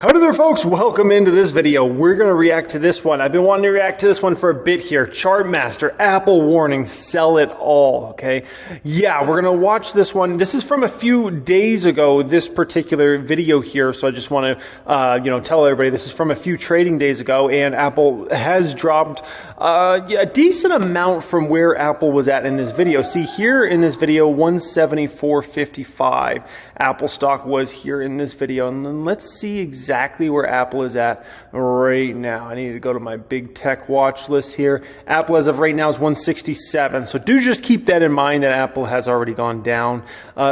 Howdy there, folks. Welcome into this video. We're going to react to this one. I've been wanting to react to this one for a bit here. Chartmaster, Apple warning, sell it all. Okay. Yeah, we're going to watch this one. This is from a few days ago, this particular video here. So I just want to, tell everybody this is from a few trading days ago, and Apple has dropped a decent amount from where Apple was at in this video. See here in this video, 174.55. Apple stock was here in this video. And then let's see exactly where Apple is at right now. I need to go to my big tech watch list here. Apple as of right now is 167. So do just keep that in mind that Apple has already gone down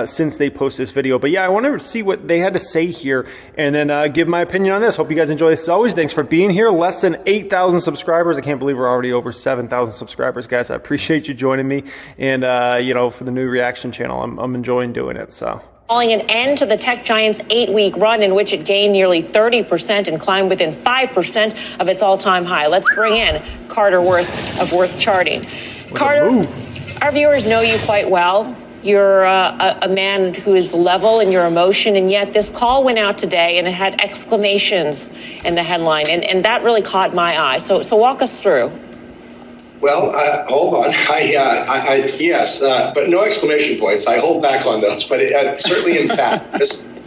since they posted this video. But yeah, I want to see what they had to say here and then give my opinion on this. Hope you guys enjoy this as always. Thanks for being here. Less than 8,000 subscribers. I can't believe we're already over 7,000 subscribers, guys. I appreciate you joining me. And, for the new reaction channel, I'm enjoying doing it. So. Calling an end to the tech giant's 8-week run in which it gained nearly 30% and climbed within 5% of its all-time high. Let's bring in Carter Worth of Worth Charting. Carter, our viewers know you quite well. You're a man who is level in your emotion, and yet this call went out today and it had exclamations in the headline, and that really caught my eye. So walk us through. Well, hold on. Yes, but no exclamation points. I hold back on those. But certainly, in fact,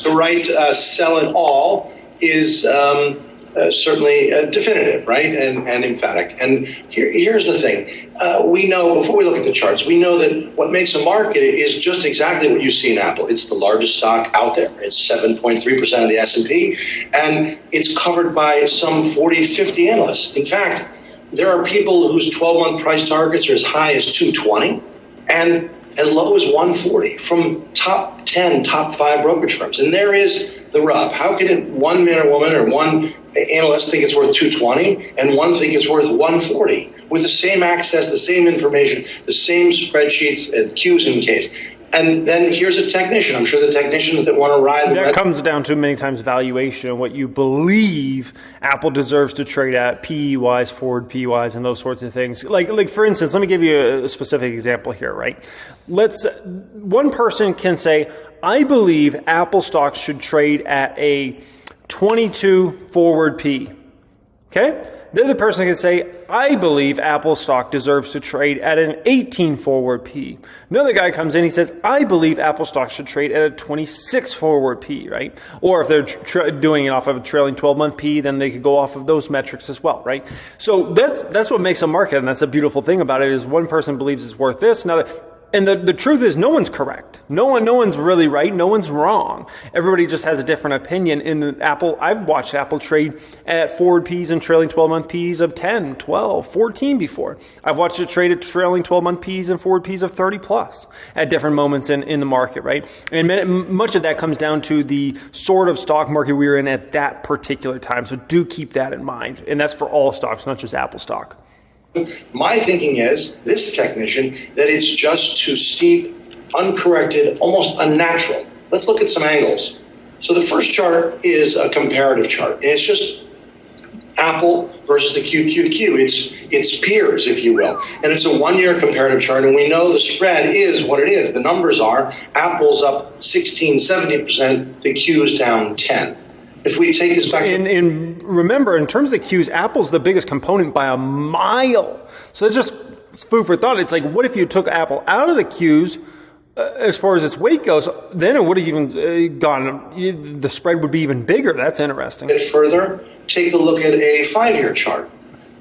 to write "sell it all" is certainly definitive, right, and emphatic. And here's the thing: we know before we look at the charts, we know that what makes a market is just exactly what you see in Apple. It's the largest stock out there. It's 7.3% of the S&P, and it's covered by some 40, 50 analysts. In fact, there are people whose 12-month price targets are as high as 220 and as low as 140 from top 10, top 5 brokerage firms. And there is the rub. How can one man or woman or one analyst think it's worth 220 and one think it's worth 140 with the same access, the same information, the same spreadsheets and Q's in case? And then here's a technician. I'm sure the technicians that want to ride... That comes down to many times valuation and what you believe Apple deserves to trade at, PE-wise, forward PE-wise, and those sorts of things. Like for instance, let me give you a specific example here, right? One person can say, I believe Apple stocks should trade at a 22 forward PE. Okay? The other person can say, I believe Apple stock deserves to trade at an 18 forward P. Another guy comes in, he says, I believe Apple stock should trade at a 26 forward P, right? Or if they're doing it off of a trailing 12-month P, then they could go off of those metrics as well, right? So that's what makes a market, and that's a beautiful thing about it, is one person believes it's worth this, another... And the truth is, no one's correct. No one's really right. No one's wrong. Everybody just has a different opinion. In the Apple, I've watched Apple trade at forward Ps and trailing 12-month Ps of 10, 12, 14 before. I've watched it trade at trailing 12-month Ps and forward Ps of 30 plus at different moments in the market, right? And much of that comes down to the sort of stock market we were in at that particular time. So do keep that in mind. And that's for all stocks, not just Apple stock. My thinking is, this technician, that it's just too steep, uncorrected, almost unnatural. Let's look at some angles. So the first chart is a comparative chart, and it's just Apple versus the QQQ. It's peers, if you will. And it's a one-year comparative chart, and we know the spread is what it is. The numbers are Apple's up 16, 70%, the Q's down 10. If we take this back... And remember, in terms of the Qs, Apple's the biggest component by a mile. So it's just food for thought. It's like, what if you took Apple out of the Qs as far as its weight goes? Then it would have even gone... The spread would be even bigger. That's interesting. Further, take a look at a 5-year chart.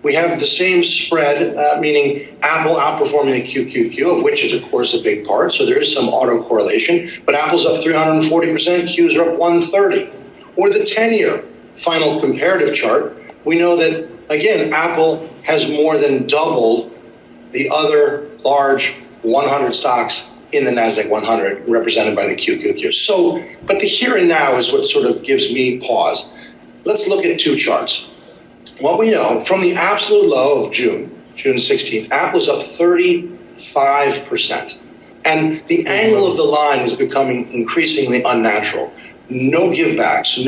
We have the same spread, meaning Apple outperforming the QQQ, of which is, of course, a big part. So there is some autocorrelation. But Apple's up 340%, Qs are up 130%. Or the 10-year final comparative chart, we know that, again, Apple has more than doubled the other large 100 stocks in the NASDAQ 100 represented by the QQQ. So, but the here and now is what sort of gives me pause. Let's look at two charts. What we know from the absolute low of June 16th, Apple's up 35%. And the angle of the line is becoming increasingly unnatural. No givebacks,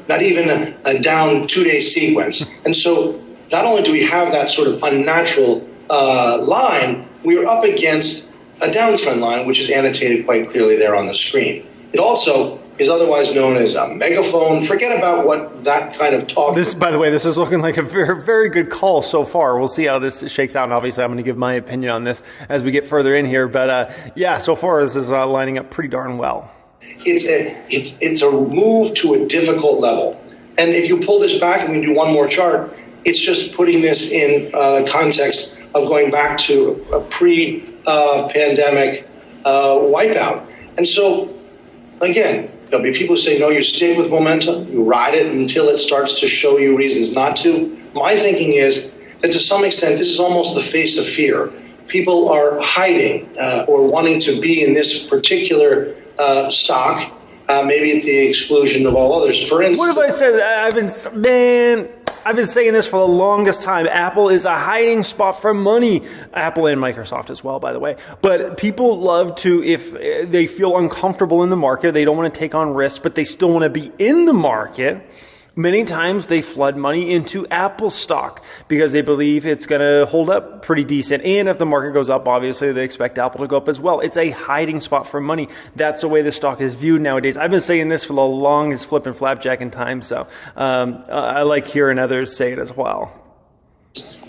not even a down 2-day sequence. And so not only do we have that sort of unnatural line, we are up against a downtrend line, which is annotated quite clearly there on the screen. It also is otherwise known as a megaphone. Forget about what that kind of talk. This, by the way, this is looking like a very, very good call so far. We'll see how this shakes out. And obviously, I'm going to give my opinion on this as we get further in here. But yeah, so far this is lining up pretty darn well. It's a move to a difficult level. And if you pull this back and we do one more chart, it's just putting this in the context of going back to a pre-pandemic wipeout. And so, again, there'll be people who say, no, you stick with momentum, you ride it until it starts to show you reasons not to. My thinking is that to some extent, this is almost the face of fear. People are hiding or wanting to be in this particular stock, maybe at the exclusion of all others. For instance, what have I said? I've been saying this for the longest time. Apple is a hiding spot for money. Apple and Microsoft as well, by the way. But people love to, if they feel uncomfortable in the market, they don't want to take on risk, but they still want to be in the market. Many times they flood money into Apple stock because they believe it's going to hold up pretty decent. And if the market goes up, obviously they expect Apple to go up as well. It's a hiding spot for money. That's the way the stock is viewed nowadays. I've been saying this for the longest flipping flapjack in time. So I like hearing others say it as well.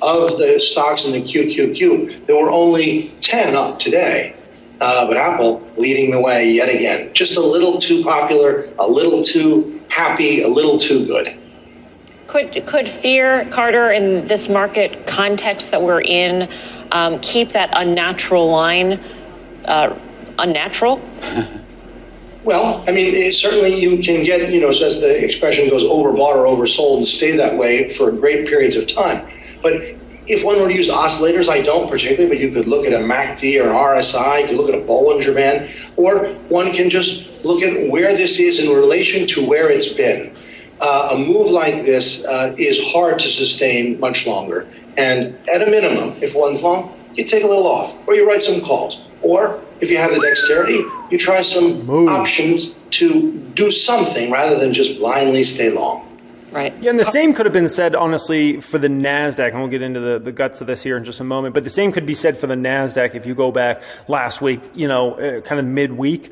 Of the stocks in the QQQ, there were only 10 up today. But Apple leading the way yet again. Just a little too popular, a little too happy, a little too good. Could fear, Carter, in this market context that we're in, keep that unnatural line unnatural? Well, I mean, certainly you can get, as the expression goes, overbought or oversold and stay that way for great periods of time. But if one were to use oscillators, I don't particularly, but you could look at a MACD or an RSI, you could look at a Bollinger Band, or one can just look at where this is in relation to where it's been. A move like this is hard to sustain much longer. And at a minimum, if one's long, you take a little off, or you write some calls. Or if you have the dexterity, you try some options to do something rather than just blindly stay long. Right. Yeah, and the same could have been said, honestly, for the NASDAQ, and we'll get into the guts of this here in just a moment, but the same could be said for the NASDAQ if you go back last week, kind of midweek.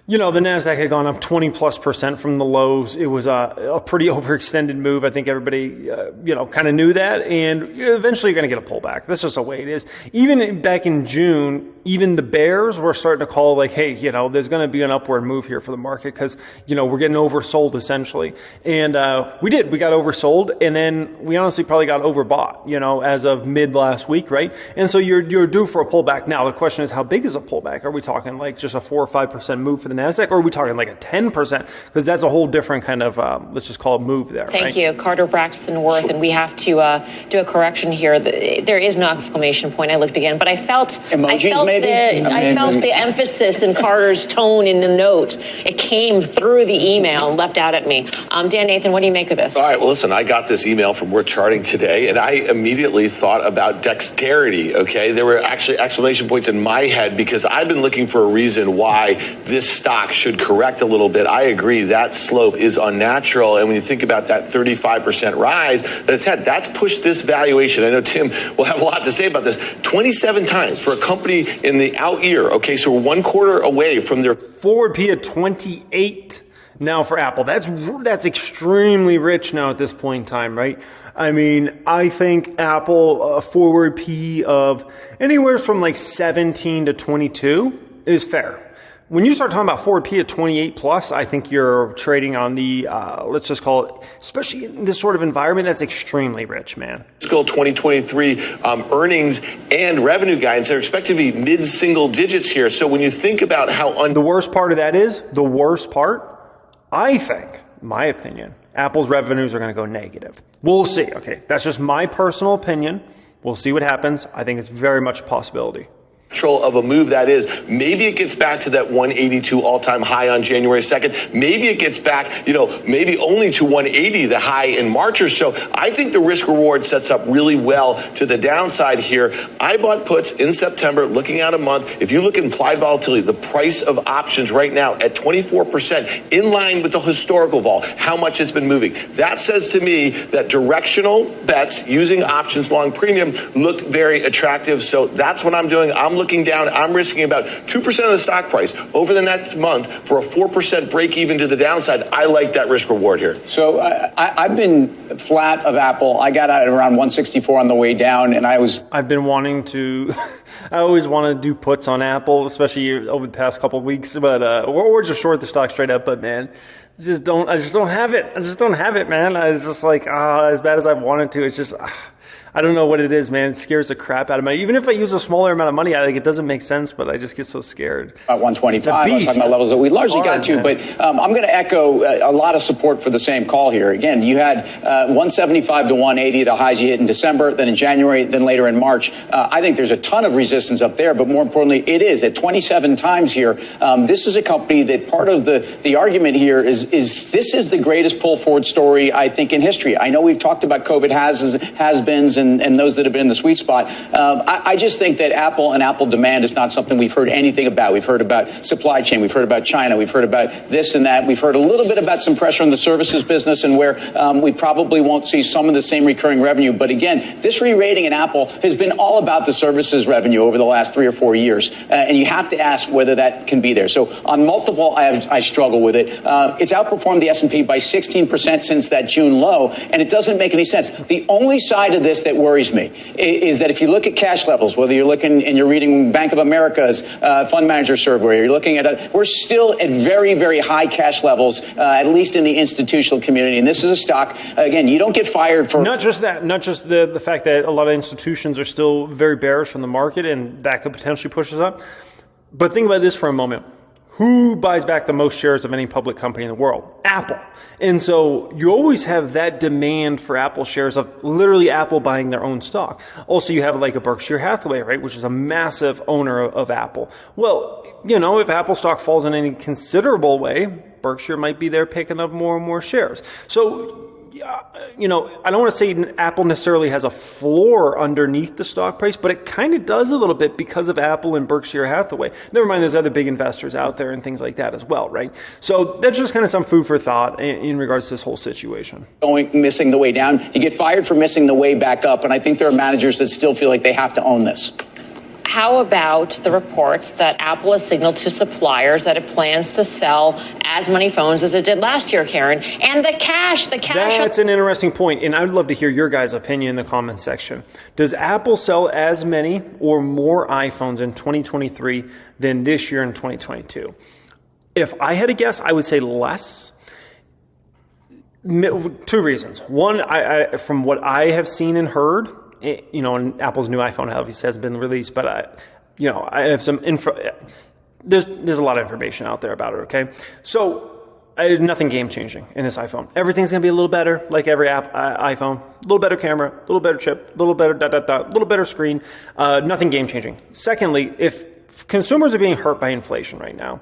The NASDAQ had gone up 20+% from the lows. It was a pretty overextended move. I think everybody, kind of knew that. And eventually you're going to get a pullback. That's just the way it is. Even back in June, even the bears were starting to call like, hey, there's going to be an upward move here for the market because, we're getting oversold essentially. And we did. We got oversold. And then we honestly probably got overbought, as of mid last week, right? And so you're due for a pullback. Now, the question is, how big is a pullback? Are we talking like just a 4 or 5% move for the NASDAQ, or are we talking like a 10%? Because that's a whole different kind of, let's just call it move there. Thank you, Carter Braxton Worth. And we have to do a correction here. There is no exclamation point. I looked again, but I felt the emphasis in Carter's tone in the note. It came through the email and leapt out at me. Dan Nathan, what do you make of this? All right. Well, listen, I got this email from Worth Charting today, and I immediately thought about dexterity. Okay, there were actually exclamation points in my head because I've been looking for a reason why this stock should correct a little bit. I agree that slope is unnatural. And when you think about that 35% rise that it's had, that's pushed this valuation. I know Tim will have a lot to say about this. 27 times for a company in the out year. Okay, so we're 1 quarter away from their forward P at 28 now for Apple. That's extremely rich now at this point in time, right? I mean, I think Apple a forward P of anywhere from like 17 to 22 is fair. When you start talking about forward P at 28 plus, I think you're trading on the, let's just call it, especially in this sort of environment, that's extremely rich, man. Fiscal 2023 earnings and revenue guidance are expected to be mid-single digits here. So when you think about how the worst part of that is, I think, my opinion, Apple's revenues are going to go negative. We'll see. Okay, that's just my personal opinion. We'll see what happens. I think it's very much a possibility. Of a move that is, maybe it gets back to that 182 all-time high on January 2nd. Maybe it gets back, maybe only to 180, the high in March or so. I think the risk reward sets up really well to the downside here. I bought puts in September, looking out a month. If you look at implied volatility, the price of options right now at 24%, in line with the historical vol, how much it's been moving. That says to me that directional bets using options long premium looked very attractive. So that's what I'm doing. I'm looking down. I'm risking about 2% of the stock price over the next month for a 4% break even to the downside. I like that risk reward here. So I've been flat of Apple. I got out at around 164 on the way down, and I've been wanting to. I always want to do puts on Apple, especially over the past couple of weeks, but or just short the stock straight up. But man, I just don't have it. I just don't have it, man. I was just like, as bad as I wanted to. It's just. I don't know what it is, man. It scares the crap out of me. Even if I use a smaller amount of money, I think it doesn't make sense, but I just get so scared. About 125, I was talking about levels that we largely got to, but I'm going to echo a lot of support for the same call here. Again, you had 175 to 180, the highs you hit in December, then in January, then later in March. I think there's a ton of resistance up there, but more importantly, it is at 27 times here. This is a company that part of the argument here is this is the greatest pull forward story, I think, in history. I know we've talked about COVID has-beens and those that have been in the sweet spot. I just think that Apple and Apple demand is not something we've heard anything about. We've heard about supply chain. We've heard about China. We've heard about this and that. We've heard a little bit about some pressure on the services business and where we probably won't see some of the same recurring revenue. But again, this re-rating in Apple has been all about the services revenue over the last 3 or 4 years. And you have to ask whether that can be there. So on multiple, I struggle with it. It's outperformed the S&P by 16% since that June low. And it doesn't make any sense. The only side of this that worries me is that if you look at cash levels, whether you're looking and you're reading Bank of America's fund manager survey, or you're looking at we're still at very, very high cash levels, at least in the institutional community. And this is a stock, again, you don't get fired for... Not just that, not just the fact that a lot of institutions are still very bearish on the market, and that could potentially push us up. But think about this for a moment. Who buys back the most shares of any public company in the world? Apple. And so you always have that demand for Apple shares of literally Apple buying their own stock. Also, you have like a Berkshire Hathaway, right, which is a massive owner of Apple. Well, if Apple stock falls in any considerable way, Berkshire might be there picking up more and more shares. So, I don't want to say Apple necessarily has a floor underneath the stock price, but it kind of does a little bit because of Apple and Berkshire Hathaway. Never mind, there's other big investors out there and things like that as well, right? So that's just kind of some food for thought in regards to this whole situation. Missing the way down, you get fired for missing the way back up, and I think there are managers that still feel like they have to own this. How about the reports that Apple has signaled to suppliers that it plans to sell as many phones as it did last year, Karen? And the cash. That's an interesting point, and I'd love to hear your guys' opinion in the comments section. Does Apple sell as many or more iPhones in 2023 than this year in 2022? If I had to guess, I would say less. 2 reasons. One, I from what I have seen and heard, and Apple's new iPhone obviously has been released, but I have some info. There's a lot of information out there about it. Okay, so nothing game changing in this iPhone. Everything's gonna be a little better, like every iPhone. A little better camera, a little better chip, a little better a little better screen. Nothing game changing. Secondly, if consumers are being hurt by inflation right now,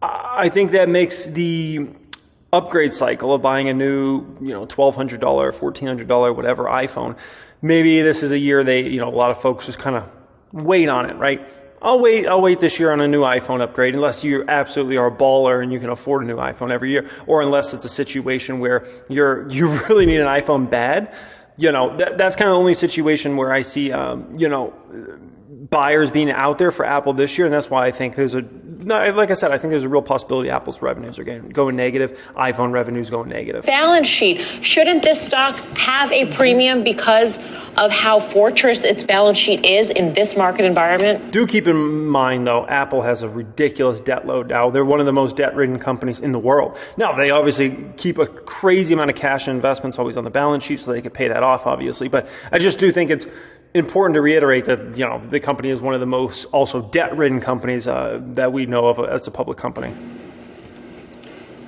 I think that makes the upgrade cycle of buying a new, $1,200, $1,400, whatever iPhone. Maybe this is a year a lot of folks just kind of wait on it, right? I'll wait this year on a new iPhone upgrade unless you absolutely are a baller and you can afford a new iPhone every year, or unless it's a situation where you really need an iPhone bad. That's kind of the only situation where I see, buyers being out there for Apple this year, and that's why I think I think there's a real possibility Apple's revenues are going negative, iPhone revenues going negative. Balance sheet. Shouldn't this stock have a premium because of how fortress its balance sheet is in this market environment? Do keep in mind, though, Apple has a ridiculous debt load now. They're one of the most debt-ridden companies in the world. Now, they obviously keep a crazy amount of cash and investments always on the balance sheet so they can pay that off, obviously. But I just do think it's important to reiterate that the company is one of the most also debt-ridden companies that we know of as a public company.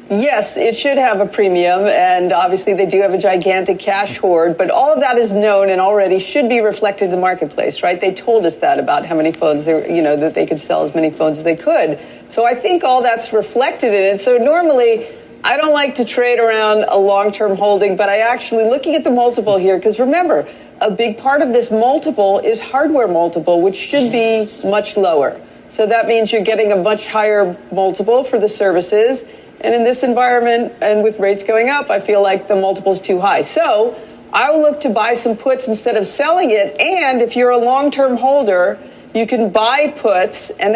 Yes, it should have a premium, and obviously they do have a gigantic cash hoard, but all of that is known and already should be reflected in the marketplace, right? They told us that about how many phones that they could sell as many phones as they could. So I think all that's reflected in it. So normally I don't like to trade around a long-term holding, but I actually looking at the multiple here, because remember, a big part of this multiple is hardware multiple, which should be much lower. So that means you're getting a much higher multiple for the services. And in this environment and with rates going up, I feel like the multiple is too high. So I will look to buy some puts instead of selling it. And if you're a long-term holder, you can buy puts, and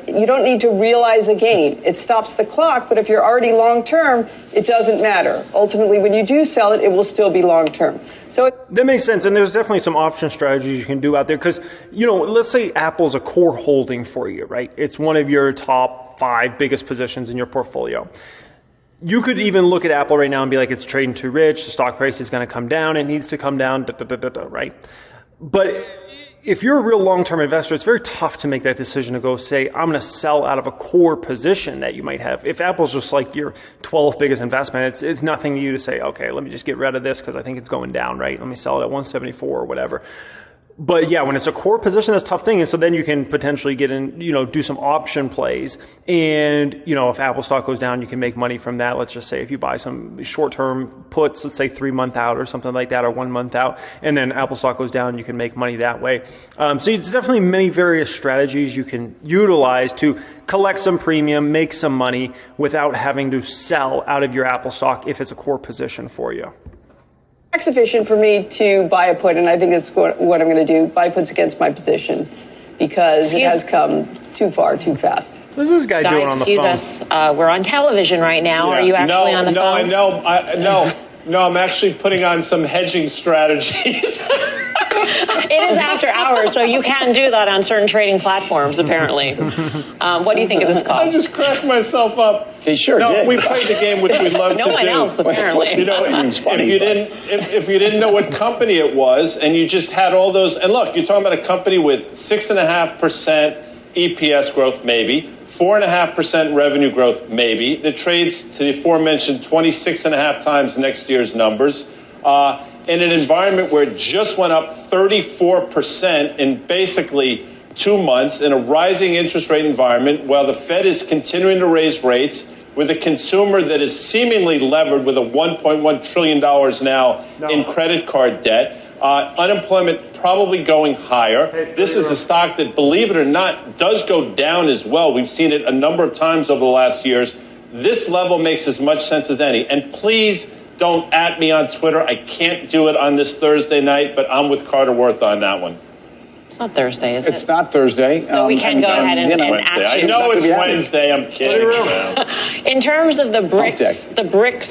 you don't need to realize a gain. It stops the clock, but if you're already long-term, it doesn't matter. Ultimately, when you do sell it, it will still be long-term. So that makes sense, and there's definitely some option strategies you can do out there because, let's say Apple's a core holding for you, right? It's one of your top 5 biggest positions in your portfolio. You could even look at Apple right now and be like, it's trading too rich, the stock price is going to come down, it needs to come down, right? But if you're a real long-term investor, it's very tough to make that decision to go say, I'm going to sell out of a core position that you might have. If Apple's just like your 12th biggest investment, it's nothing to you to say, okay, let me just get rid of this because I think it's going down, right? Let me sell it at 174 or whatever. But yeah, when it's a core position, that's a tough thing. And so then you can potentially get in, do some option plays. And, if Apple stock goes down, you can make money from that. Let's just say if you buy some short-term puts, let's say 3 month out or something like that, or 1 month out, and then Apple stock goes down, you can make money that way. So it's definitely many various strategies you can utilize to collect some premium, make some money without having to sell out of your Apple stock if it's a core position for you. Tax efficient for me to buy a put, and I think that's what I'm going to do, buy puts against my position because it has come too far, too fast. What is this guy doing on the phone? Excuse us. We're on television right now. Yeah. Are you actually on the phone? No, I'm actually putting on some hedging strategies. It is after hours, so you can do that on certain trading platforms, apparently. What do you think of this call? I just cracked myself up. He sure did. We played the game, which we love to do. No one else, apparently. If you didn't know what company it was, and you just had all those, and look, you're talking about a company with 6.5% EPS growth, maybe, 4.5% revenue growth, maybe, that trades to the aforementioned 26.5 times next year's numbers. In an environment where it just went up 34% in basically 2 months in a rising interest rate environment, while the Fed is continuing to raise rates, with a consumer that is seemingly levered with a $1.1 trillion now in credit card debt, unemployment probably going higher. This is a stock that, believe it or not, does go down as well. We've seen it a number of times over the last years. This level makes as much sense as any. And please, don't at me on Twitter. I can't do it on this Thursday night, but I'm with Carter Worth on that one. It's not Thursday, is it? It's not Thursday. So we can go ahead and Wednesday. I know it's Wednesday. I'm kidding. In terms of the bricks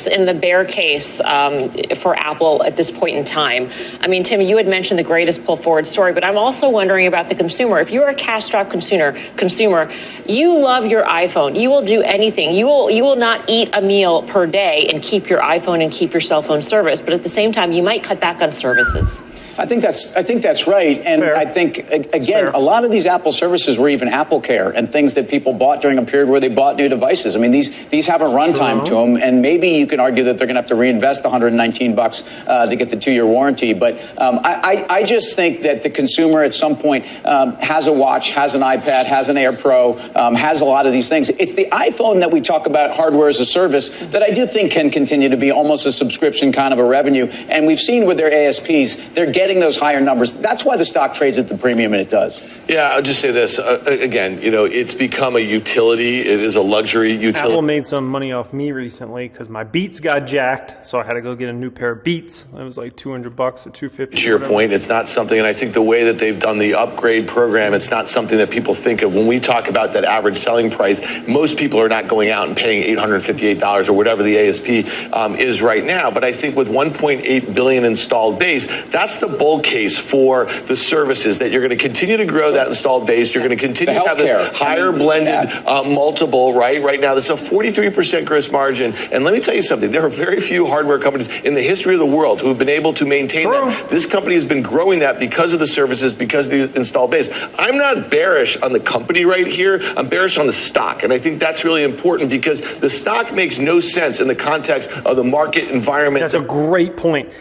in the bear case for Apple at this point in time, I mean, Tim, you had mentioned the greatest pull forward story, but I'm also wondering about the consumer. If you're a cash-strapped consumer, you love your iPhone. You will do anything. You will not eat a meal per day and keep your iPhone and keep your cell phone service, but at the same time, you might cut back on services. I think that's right. And fair. I think, again, a lot of these Apple services were even Apple Care and things that people bought during a period where they bought new devices. I mean, these have a runtime to them, and maybe you can argue that they're going to have to reinvest $119 to get the 2-year warranty. But I just think that the consumer at some point has a watch, has an iPad, has an Air Pro, has a lot of these things. It's the iPhone that we talk about, hardware as a service, that I do think can continue to be almost a subscription kind of a revenue. And we've seen with their ASPs, they're getting those higher numbers. That's why the stock trades at the premium, and it does. Yeah, I'll just say this. Again, it's become a utility. It is a luxury utility. Apple made some money off me recently because my Beats got jacked, so I had to go get a new pair of Beats. It was like $200 or $250. To your point, it's not something, and I think the way that they've done the upgrade program, it's not something that people think of. When we talk about that average selling price, most people are not going out and paying $858 or whatever the ASP is right now. But I think with 1.8 billion installed base, that's the bull case for the services, that you're going to continue to grow that installed base. You're going to continue to have this higher blended multiple, right? Right now, there's a 43% gross margin. And let me tell you something. There are very few hardware companies in the history of the world who have been able to maintain that. This company has been growing that because of the services, because of the installed base. I'm not bearish on the company right here. I'm bearish on the stock. And I think that's really important because the stock makes no sense in the context of the market environment. That's a great point.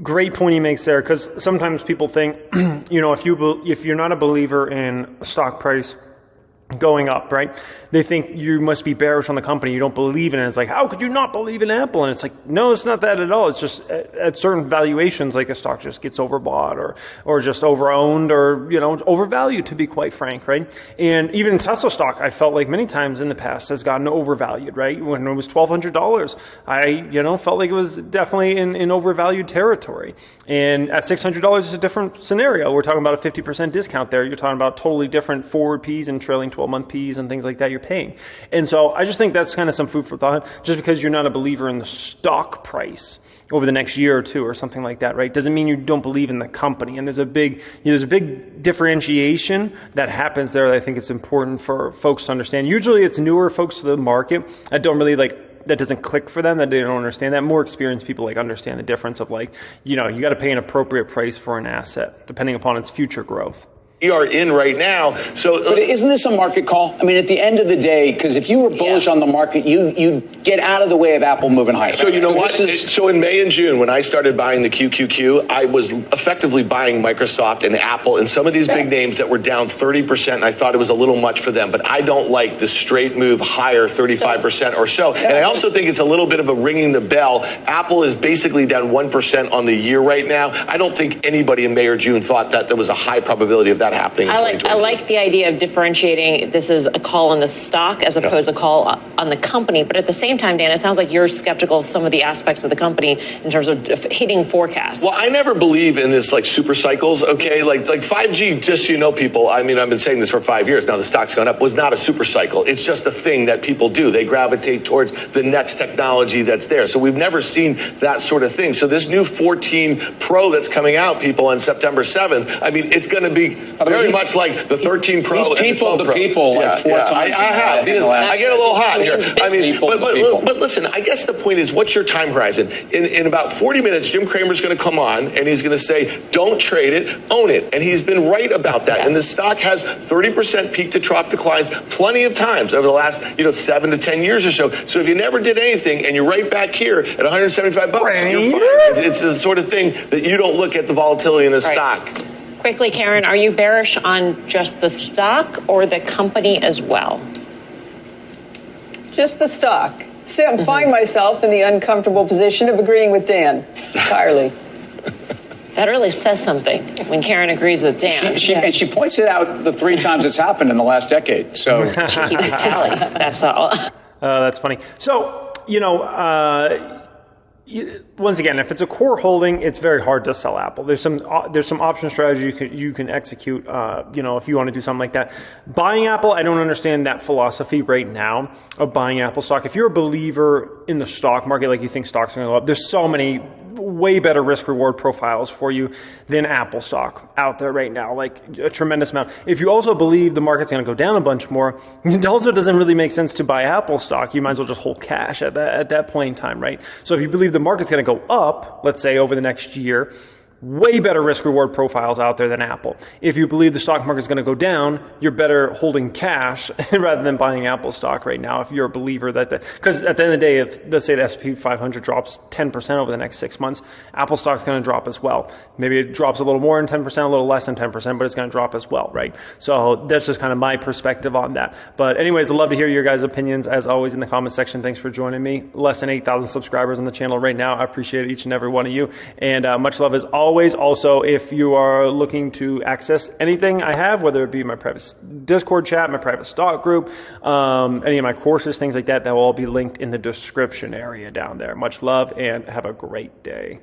Great point he makes there, because sometimes people think, if you're not a believer in stock price, going up, right? They think you must be bearish on the company. You don't believe in it. It's like, how could you not believe in Apple? And it's like, no, it's not that at all. It's just at certain valuations, like a stock just gets overbought or just overowned or, overvalued, to be quite frank, right? And even Tesla stock, I felt like many times in the past has gotten overvalued, right? When it was $1,200, I, felt like it was definitely in overvalued territory. And at $600, it's a different scenario. We're talking about a 50% discount there. You're talking about totally different forward Ps and trailing 12-month Ps and things like that you're paying. And so I just think that's kind of some food for thought. Just because you're not a believer in the stock price over the next year or two or something like that, right, doesn't mean you don't believe in the company. And there's a big differentiation that happens there that I think it's important for folks to understand. Usually it's newer folks to the market that don't really that doesn't click for them, that they don't understand that. More experienced people understand the difference of you got to pay an appropriate price for an asset depending upon its future growth. We are in right now. But isn't this a market call? I mean, at the end of the day, because if you were bullish on the market, you get out of the way of Apple moving higher. So you know what? So in May and June, when I started buying the QQQ, I was effectively buying Microsoft and Apple and some of these big names that were down 30%, and I thought it was a little much for them. But I don't like the straight move higher, 35% or so. And I also think it's a little bit of a ringing the bell. Apple is basically down 1% on the year right now. I don't think anybody in May or June thought that there was a high probability of that happening. I like the idea of differentiating. This is a call on the stock as opposed to a call on the company. But at the same time, Dan, it sounds like you're skeptical of some of the aspects of the company in terms of hitting forecasts. Well, I never believe in this super cycles. Okay, like 5G. Just so you know, people. I mean, I've been saying this for 5 years now. The stock's gone up. Was not a super cycle. It's just a thing that people do. They gravitate towards the next technology that's there. So we've never seen that sort of thing. So this new 14 Pro that's coming out, people, on September 7th. I mean, it's going to be very much like the 13 Pro. These people, and the 12 Pro. like four times. I have. I get a little hot here. I mean, but listen, I guess the point is, what's your time horizon? In about 40 minutes, Jim Cramer's going to come on and he's going to say, don't trade it, own it. And he's been right about that. And the stock has 30% peak to trough declines plenty of times over the last 7 to 10 years or so. So if you never did anything and you're right back here at $175, you're fine. It's the sort of thing that you don't look at the volatility in the stock. Quickly, Karen, are you bearish on just the stock or the company as well? Just the stock. I find myself in the uncomfortable position of agreeing with Dan entirely. That really says something when Karen agrees with Dan. And she points it out the 3 times it's happened in the last decade. So she keeps tally. That's all. That's funny. So, once again, if it's a core holding, it's very hard to sell Apple. There's some option strategy you can execute. If you want to do something like that. Buying Apple, I don't understand that philosophy right now of buying Apple stock. If you're a believer in the stock market, like you think stocks are going to go up, there's so many way better risk reward profiles for you than Apple stock out there right now, like a tremendous amount. If you also believe the market's going to go down a bunch more, it also doesn't really make sense to buy Apple stock. You might as well just hold cash at that point in time, right? So if you believe the market's going to go up, let's say over the next year, way better risk reward profiles out there than Apple. If you believe the stock market is going to go down, you're better holding cash rather than buying Apple stock right now. If you're a believer because at the end of the day, if let's say the S&P 500 drops 10% over the next 6 months, Apple stock's going to drop as well. Maybe it drops a little more than 10%, a little less than 10%, but it's going to drop as well, right? So that's just kind of my perspective on that. But anyways, I'd love to hear your guys' opinions as always in the comment section. Thanks for joining me. Less than 8,000 subscribers on the channel right now. I appreciate each and every one of you. And much love as always. Also, if you are looking to access anything I have, whether it be my private Discord chat, my private stock group, any of my courses, things like that, that will all be linked in the description area down there. Much love and have a great day.